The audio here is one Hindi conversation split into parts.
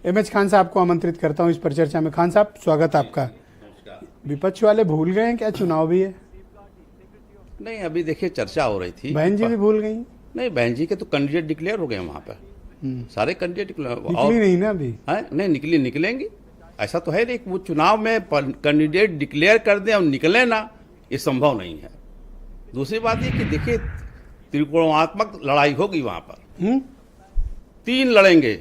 एमएच खान साहब को आमंत्रित करता हूं इस पर चर्चा में। खान साहब, स्वागत आपका। विपक्ष वाले भूल गए हैं क्या चुनाव भी है? नहीं, अभी देखिए चर्चा हो रही थी। बहन जी भी भूल गई? नहीं, बहन जी के तो कैंडिडेट डिक्लेयर हो गए वहाँ पर, सारे कैंडिडेट निकली नहीं ना अभी? नहीं निकलेंगी। ऐसा तो है नहीं, वो चुनाव में कैंडिडेट डिक्लेयर कर दें और निकले ना, ये संभव नहीं है। दूसरी बात ये कि देखिए त्रिकोणात्मक लड़ाई होगी वहाँ पर, 3 लड़ेंगे।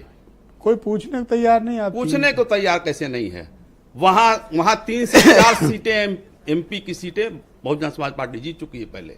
कोई पूछने को तैयार नहीं? आप पूछने को तैयार कैसे नहीं है? वहाँ 3 से 4 सीटें एमपी की सीटें बहुजन समाज पार्टी जीत चुकी है पहले,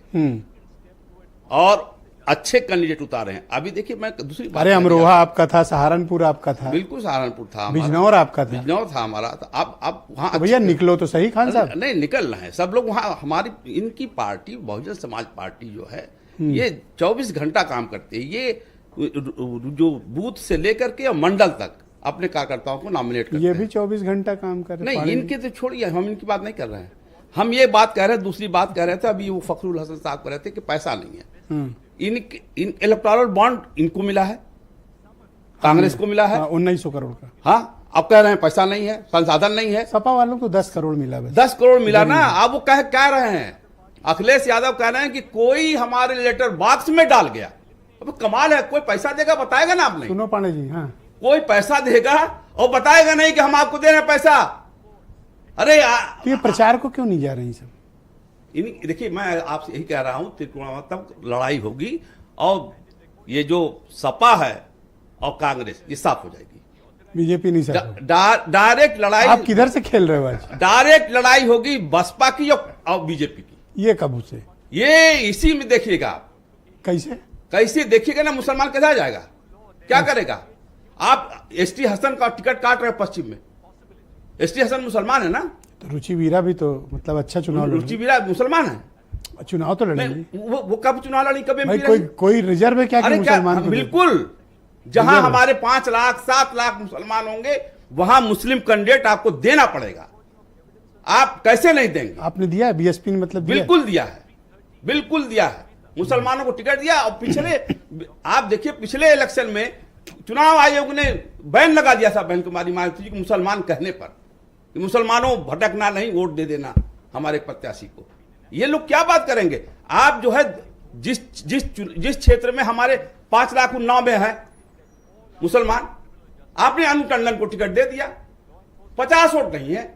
और अच्छे कैंडिडेट उतारे हैं। अभी देखिए मैं दूसरी बात, अरे अमरोहा आपका था, सहारनपुर आपका था, बिल्कुल सहारनपुर था, बिजनौर आपका था, बिजनौर था हमारा। तो अब वहाँ भैया निकलो तो सही खान साहब। नहीं निकलना है सब लोग वहाँ। हमारी इनकी पार्टी बहुजन समाज पार्टी जो है ये 24 घंटा काम करती है। ये जो बूथ से लेकर के मंडल तक अपने कार्यकर्ताओं को नॉमिनेट करते हैं। ये भी 24 घंटा काम कर रहे हैं। नहीं, इनके तो छोड़िए, हम इनकी बात नहीं कर रहे हैं। हम ये बात कह रहे हैं, दूसरी बाबात कह रहे थे अभी वो फखरुल हसन साहब कह रहे थे कि पैसा नहीं है। इन इलेक्टोरल बॉन्ड इनको मिला है, कांग्रेस को मिला है 1900 करोड़ का। हाँ, अब कह रहे हैं पैसा नहीं है, संसाधन नहीं है। सपा वालों को 10 करोड़ मिला, बस 10 करोड़ मिला ना। अब वो कह रहे हैं, अखिलेश यादव कह रहे हैं कि कोई हमारे लेटर बॉक्स में डाल गया। अब कमाल है, कोई पैसा देगा बताएगा ना? आपने सुनो पांडे जी, हाँ, कोई पैसा देगा और बताएगा नहीं कि हम आपको दे रहे हैं पैसा। अरे तो ये प्रचार को क्यों नहीं जा रही सब? देखिए मैं आपसे यही कह रहा हूं, त्रिकोणात्मक लड़ाई होगी और ये जो सपा है और कांग्रेस ये साफ हो जाएगी। बीजेपी नहीं साफ। डायरेक्ट लड़ाई। आप किधर से खेल रहे हो आज? डायरेक्ट लड़ाई होगी बसपा की और बीजेपी की। ये कब से? ये इसी में देखिएगा आप। कैसे देखिएगा ना, मुसलमान कैसा जाएगा, क्या करेगा? आप एसटी हसन का टिकट काट रहे हो पश्चिम में। एसटी हसन मुसलमान है ना? तो रुचि वीरा भी तो मतलब अच्छा चुनाव लड़ी। रुचि वीरा मुसलमान है, चुनाव तो लड़ेंगे। वो कब चुनाव लड़ी, कब भाई कोई रिजर्व है क्या कि मुसलमान? बिल्कुल, जहां हमारे 5 लाख 7 लाख मुसलमान होंगे वहां मुस्लिम कैंडिडेट आपको देना पड़ेगा। आप कैसे नहीं देंगे? आपने दिया है बीएसपी ने, मतलब बिल्कुल दिया है, बिल्कुल दिया है। मुसलमानों को टिकट दिया। और पिछले आप देखिए, पिछले इलेक्शन में चुनाव आयोग ने बैन लगा दिया था बहन कुमारी मायावती जी को मुसलमान कहने पर, कि मुसलमानों भटकना नहीं, वोट दे देना हमारे प्रत्याशी को। ये लोग क्या बात करेंगे? आप जो है जिस क्षेत्र में हमारे 5,09,000 में है मुसलमान, आपने अनु टंडन को टिकट दे दिया। 50 वोट नहीं है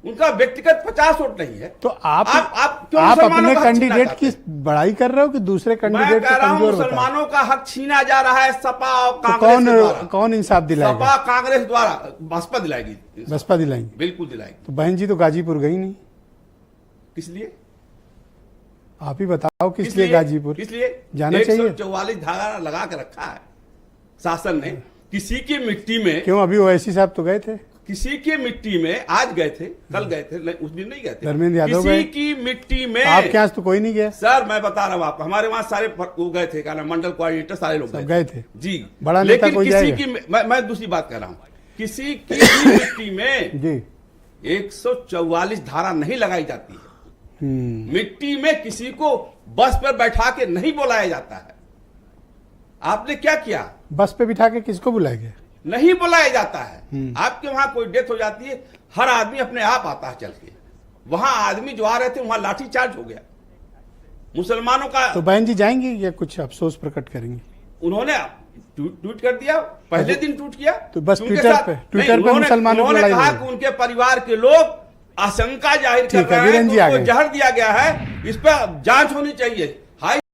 उनका, व्यक्तिगत 50 वोट नहीं है। तो आप अपने कैंडिडेट की बड़ाई कर रहे हो कि दूसरे कैंडिडेट को कमजोर? मुसलमानों का हक छीना जा रहा है सपा और कांग्रेस। तो कौन इंसाफ दिलाएगा? सपा कांग्रेस द्वारा। बसपा दिलाएगी। बसपा दिलाएंगी, बिल्कुल दिलाएगी। तो बहन जी तो गाजीपुर गई नहीं, किस लिए? आप ही बताओ किस लिए गाजीपुर? इसलिए जाना चाहिए। 144 धारा लगा के रखा है शासन ने। किसी की मिट्टी में क्यों? अभी ओवैसी साहब तो गए थे। किसी की मिट्टी में आज गए थे, कल गए थे, उस दिन नहीं गए थे। धर्मेंद्र यादव किसी की मिट्टी में। आपके यहाँ तो कोई नहीं गया सर, मैं बता रहा हूँ आपको, हमारे वहां सारे वो गए थे, क्या नाम, मंडल कोऑर्डिनेटर सारे लोग गए थे जी। बड़ा नेता कोई किसी जाएगा? की मैं दूसरी बात कर रहा हूँ, किसी की भी मिट्टी में जी 144 धारा नहीं लगाई जाती है। मिट्टी में किसी को बस पर बैठा के नहीं बुलाया जाता है। आपने क्या किया? बस पे बिठा के किसको बुलाएंगे? नहीं बुलाया जाता है। आपके वहां कोई डेथ हो जाती है, हर आदमी अपने आप आता है चल के। वहां आदमी जो आ रहे थे वहां लाठीचार्ज हो गया मुसलमानों का। तो बहन जी जाएंगी या कुछ अफसोस प्रकट करेंगी? उन्होंने ट्वीट कर दिया, पहले दिन ट्वीट किया। तो बस ट्विटर पे मुसलमानों ने कहा कि उनके परिवार के लोग आशंका जाहिर कर रहे हैं, उनको जहर दिया गया है, इस पर जांच होनी चाहिए।